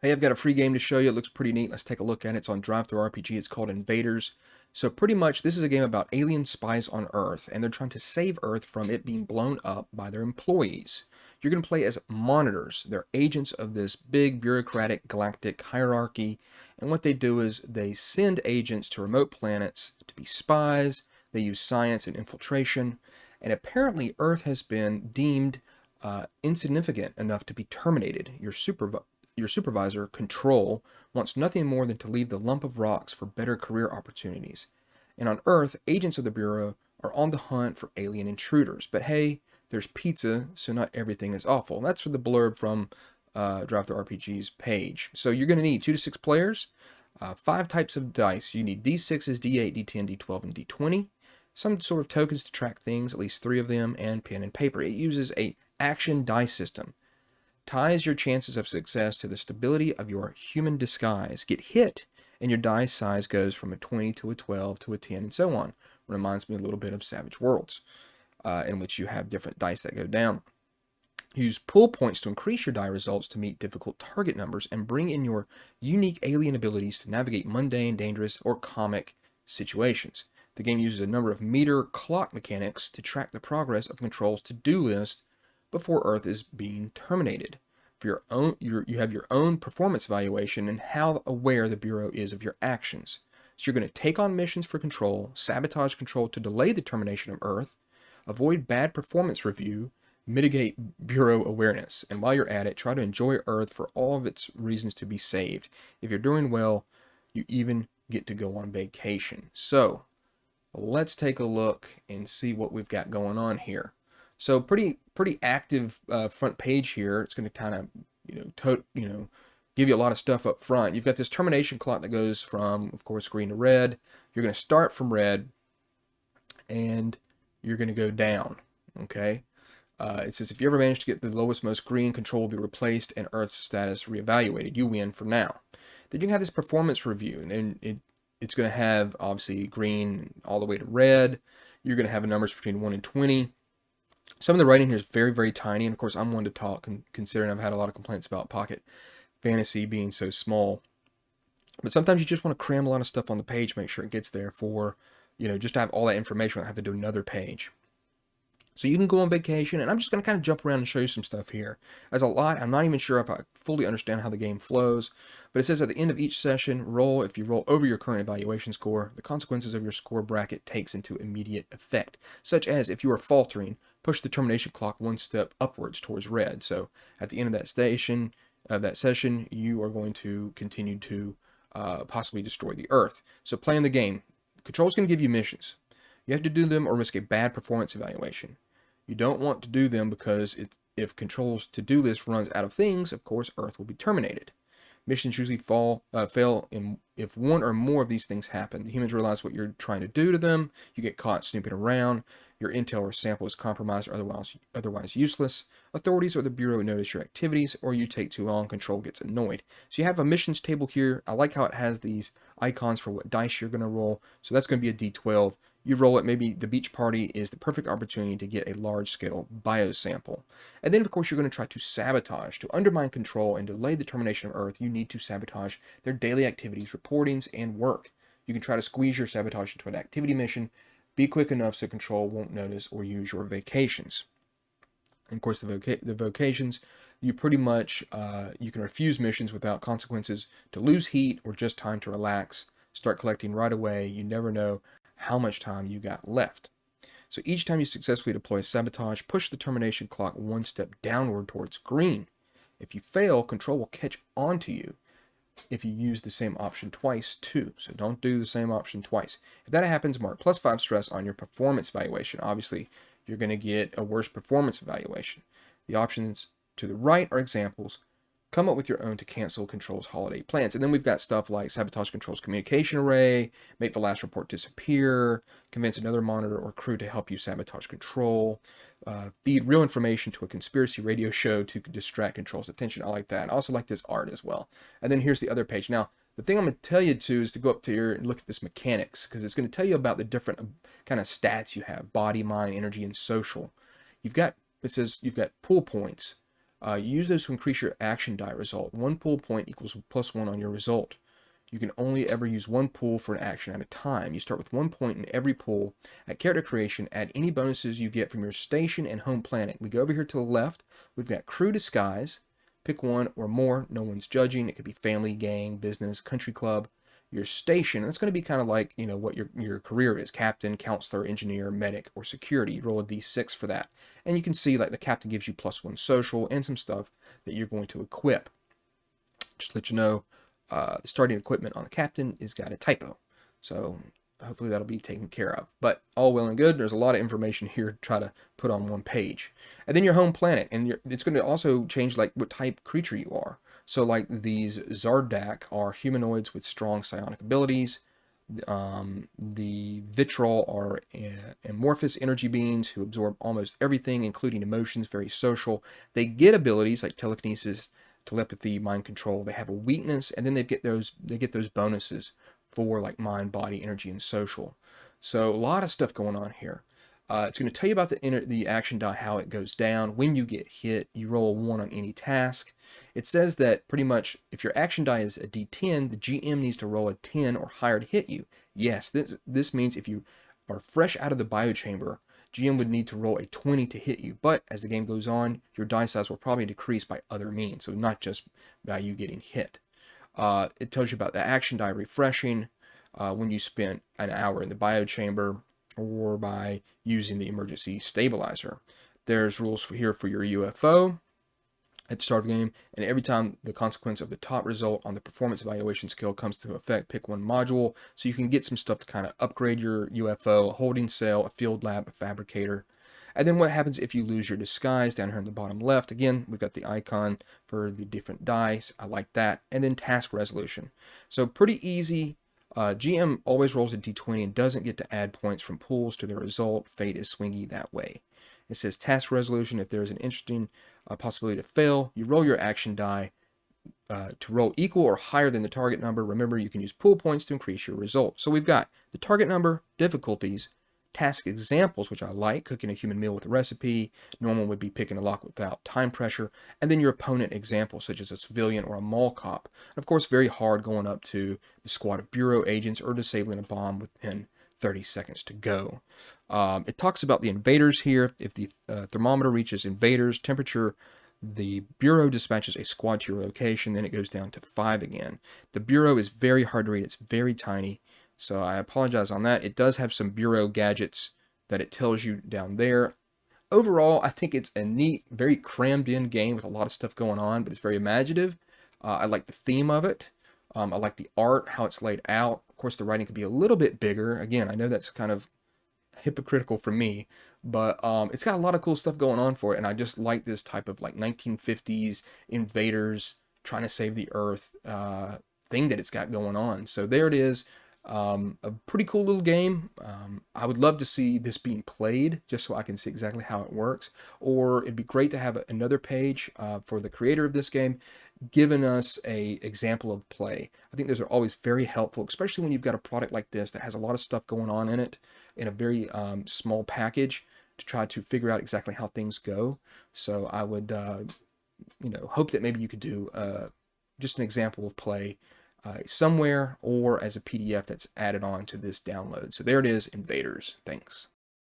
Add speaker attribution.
Speaker 1: Hey, I've got a free game to show you. It looks pretty neat. Let's take a look at it. It's on drivethrurpg. It's called Invaders. So pretty much this is a game about alien spies on Earth, and they're trying to save Earth from it being blown up by their employees. You're going to play as monitors. They're agents of this big bureaucratic galactic hierarchy, and what they do is they send agents to remote planets to be spies. They use science and infiltration, and apparently Earth has been deemed insignificant enough to be terminated. Your supervisor, Control, wants nothing more than to leave the lump of rocks for better career opportunities. And on Earth, agents of the Bureau are on the hunt for alien intruders. But hey, there's pizza, so not everything is awful. And that's for the blurb from drivethrurpg's page. So you're going to need 2 to 6 players, 5 types of dice. You need D6s, D8, D10, D12, and D20. Some sort of tokens to track things, at least 3 of them, and pen and paper. It uses a action dice system. Ties your chances of success to the stability of your human disguise. Get hit, and your dice size goes from a 20 to a 12 to a 10, and so on. Reminds me a little bit of Savage Worlds, in which you have different dice that go down. Use pull points to increase your die results to meet difficult target numbers, and bring in your unique alien abilities to navigate mundane, dangerous, or comic situations. The game uses a number of meter clock mechanics to track the progress of Control's to-do list before Earth is being terminated. For your own, you have your own performance evaluation and how aware the Bureau is of your actions. So you're going to take on missions for Control, sabotage Control to delay the termination of Earth, avoid bad performance review, mitigate Bureau awareness. And while you're at it, try to enjoy Earth for all of its reasons to be saved. If you're doing well, you even get to go on vacation. So let's take a look and see what we've got going on here. So pretty active front page here. It's going to kind of give you a lot of stuff up front. You've got this termination clock that goes from, of course, green to red. You're going to start from red, and you're going to go down. Okay. It says if you ever manage to get the lowest most green, Control will be replaced and Earth's status reevaluated. You win for now. Then you can have this performance review, and then it's going to have obviously green all the way to red. You're going to have numbers between 1 and 20. Some of the writing here is very, very tiny, and of course I'm one to talk, considering I've had a lot of complaints about Pocket Fantasy being so small. But sometimes you just want to cram a lot of stuff on the page, make sure it gets there for, just to have all that information. I have to do another page. So you can go on vacation, and I'm just going to kind of jump around and show you some stuff here. There's a lot. I'm not even sure if I fully understand how the game flows, but it says at the end of each session, if you roll over your current evaluation score, the consequences of your score bracket takes into immediate effect, such as if you are faltering, push the termination clock 1 step upwards towards red. So at the end of that session, you are going to continue to possibly destroy the Earth. So playing the game, Control's going to give you missions. You have to do them or risk a bad performance evaluation. You don't want to do them because if Control's to-do list runs out of things, of course, Earth will be terminated. Missions usually fail if one or more of these things happen. The humans realize what you're trying to do to them. You get caught snooping around. Your intel or sample is compromised or otherwise useless. Authorities or the Bureau notice your activities, or you take too long. Control gets annoyed. So you have a missions table here. I like how it has these icons for what dice you're going to roll. So that's going to be a D12. You roll it, maybe the beach party is the perfect opportunity to get a large-scale biosample. And then, of course, you're going to try to sabotage. To undermine Control and delay the termination of Earth, you need to sabotage their daily activities, reportings, and work. You can try to squeeze your sabotage into an activity mission. Be quick enough so Control won't notice or use your vacations. And of course, the vocations, you pretty much, you can refuse missions without consequences, to lose heat or just time to relax. Start collecting right away. You never know how much time you got left. So each time you successfully deploy sabotage, push the termination clock 1 step downward towards green. If you fail, Control will catch on to you if you use the same option twice too. So don't do the same option twice. If that happens, mark +5 stress on your performance evaluation. Obviously, you're going to get a worse performance evaluation. The options to the right are examples. Come up with your own to cancel Control's holiday plans. And then we've got stuff like sabotage Control's communication array, make the last report disappear, convince another monitor or crew to help you sabotage Control, feed real information to a conspiracy radio show to distract Control's attention. I like that. I also like this art as well. And then here's the other page. Now, the thing I'm going to tell you to is to go up to here and look at this mechanics, because it's going to tell you about the different kind of stats you have: body, mind, energy, and social. It says you've got pull points. Use those to increase your action die result. One pull point equals +1 on your result. You can only ever use one pull for an action at a time. You start with 1 point in every pull. At character creation, add any bonuses you get from your station and home planet. We go over here to the left. We've got crew disguise. Pick one or more. No one's judging. It could be family, gang, business, country club. Your station, that's going to be kind of like, what your career is. Captain, counselor, engineer, medic, or security. You roll a d6 for that. And you can see like the captain gives you +1 social and some stuff that you're going to equip. Just to let you know, the starting equipment on the captain is got a typo. So hopefully that'll be taken care of. But all well and good. There's a lot of information here to try to put on one page. And then your home planet. And it's going to also change like what type creature you are. So like these Zardak are humanoids with strong psionic abilities. The Vitrol are amorphous energy beings who absorb almost everything, including emotions, very social. They get abilities like telekinesis, telepathy, mind control. They have a weakness, and then they get those bonuses for like mind, body, energy, and social. So a lot of stuff going on here. It's going to tell you about the action die, how it goes down. When you get hit, you roll a 1 on any task. It says that pretty much if your action die is a d10, the GM needs to roll a 10 or higher to hit you. Yes, this means if you are fresh out of the biochamber, GM would need to roll a 20 to hit you. But as the game goes on, your die size will probably decrease by other means, so not just by you getting hit. It tells you about the action die refreshing when you spent an hour in the biochamber, or by using the emergency stabilizer. There's rules here for your UFO at the start of the game, and every time the consequence of the top result on the performance evaluation skill comes to effect, pick one module, so you can get some stuff to kind of upgrade your UFO, a holding cell, a field lab, a fabricator. And then what happens if you lose your disguise? Down here in the bottom left, again, we've got the icon for the different dice. I like that. And then task resolution. So pretty easy. GM always rolls a d20 and doesn't get to add points from pools to the result. Fate is swingy that way. It says task resolution. If there is an interesting possibility to fail, you roll your action die to roll equal or higher than the target number. Remember, you can use pool points to increase your result. So we've got the target number, difficulties, task examples, which I like, cooking a human meal with a recipe. Normal would be picking a lock without time pressure. And then your opponent examples, such as a civilian or a mall cop. And of course, very hard going up to the squad of bureau agents or disabling a bomb within 30 seconds to go. It talks about the invaders here. If the thermometer reaches invaders temperature, the bureau dispatches a squad to your location. Then it goes down to 5 again. The bureau is very hard to read. It's very tiny. So I apologize on that. It does have some bureau gadgets that it tells you down there. Overall, I think it's a neat, very crammed in game with a lot of stuff going on, but it's very imaginative. I like the theme of it. I like the art, how it's laid out. Of course, the writing could be a little bit bigger. Again, I know that's kind of hypocritical for me, but it's got a lot of cool stuff going on for it, and I just like this type of like 1950s invaders trying to save the earth thing that it's got going on. So there it is. A pretty cool little game. I would love to see this being played just so I can see exactly how it works, or it'd be great to have another page for the creator of this game giving us a example of play. I think those are always very helpful, especially when you've got a product like this that has a lot of stuff going on in it in a very small package, to try to figure out exactly how things go. So I would hope that maybe you could do just an example of play somewhere, or as a PDF that's added on to this download. So there it is, Invaders. Thanks.